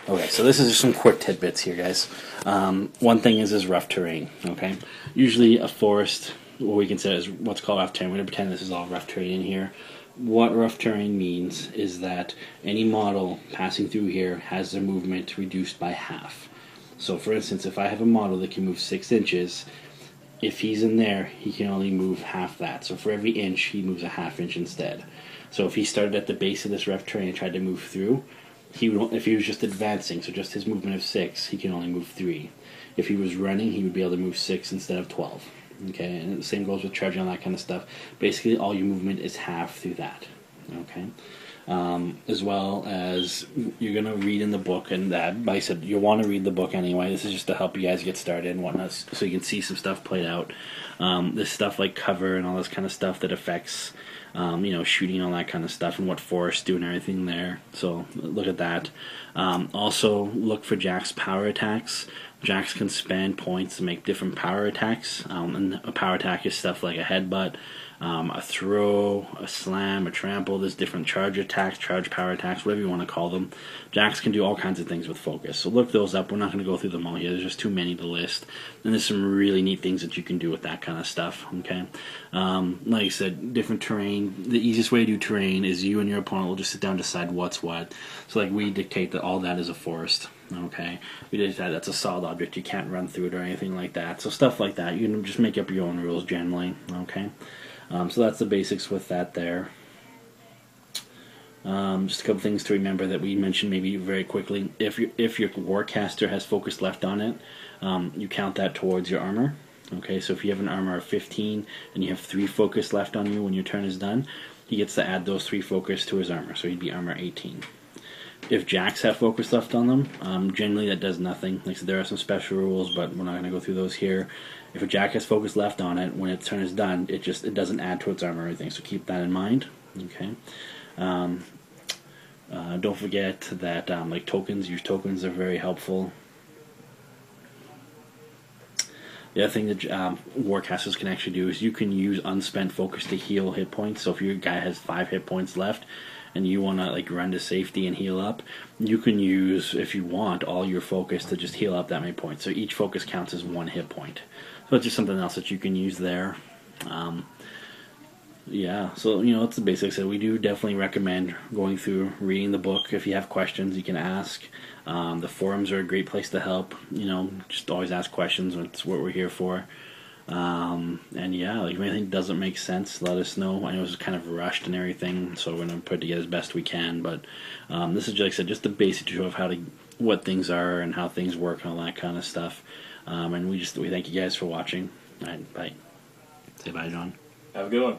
Okay, so this is just some quick tidbits here, guys. One thing is rough terrain. Okay, usually a forest, what we consider is what's called rough terrain. We're gonna pretend this is all rough terrain in here. What rough terrain means is that any model passing through here has their movement reduced by half. So, for instance, if I have a model that can move 6 inches, if he's in there, he can only move half that. So for every inch, he moves a half inch instead. So if he started at the base of this rough terrain and tried to move through, he would, if he was just advancing, so just his movement of 6, he can only move 3. If he was running, he would be able to move 6 instead of 12. Okay, and the same goes with charging, all that kind of stuff. Basically, all your movement is half through that. Okay, as well as you're going to read in the book, and that, like I said, you'll want to read the book anyway. This is just to help you guys get started and whatnot, so you can see some stuff played out. This stuff like cover and all this kind of stuff that affects, shooting and all that kind of stuff, and what forests do and everything there. So look at that. Also, look for Jack's power attacks. Jacks can spend points to make different power attacks, and a power attack is stuff like a headbutt, a throw, a slam, a trample. There's different charge attacks, charge power attacks, whatever you want to call them. Jacks can do all kinds of things with focus, so look those up. We're not going to go through them all here. There's just too many to list, and there's some really neat things that you can do with that kind of stuff. Okay, like I said, different terrain. The easiest way to do terrain is you and your opponent will just sit down and decide what's what. So like we dictate that all that is a forest. Okay, we did that. That's a solid object. You can't run through it or anything like that. So stuff like that, you can just make up your own rules generally. Okay, so that's the basics with that there. Just a couple things to remember that we mentioned maybe very quickly. If your Warcaster has focus left on it, you count that towards your armor. Okay, so if you have an armor of 15 and you have 3 focus left on you when your turn is done, he gets to add those 3 focus to his armor, so he'd be armor 18. If Jacks have focus left on them, generally that does nothing. Like I said, there are some special rules, but we're not going to go through those here. If a Jack has focus left on it, when its turn is done, it doesn't add to its armor or anything, so keep that in mind. Okay. Don't forget that like tokens, your tokens are very helpful. The other thing that Warcasters can actually do is you can use unspent focus to heal hit points. So if your guy has 5 hit points left, and you want to like run to safety and heal up, you can use, if you want, all your focus to just heal up that many points. So each focus counts as 1 hit point. So it's just something else that you can use there. Yeah, so it's the basics. So we do definitely recommend going through, reading the book. If you have questions, you can ask. The forums are a great place to help. Just always ask questions. That's what we're here for. And yeah, like if anything doesn't make sense, let us know. I know it's kind of rushed and everything, so we're gonna put it together as best we can. But this is, like I said, just the basic show of what things are and how things work and all that kind of stuff. And we thank you guys for watching. All right, bye. Say bye, John. Have a good one.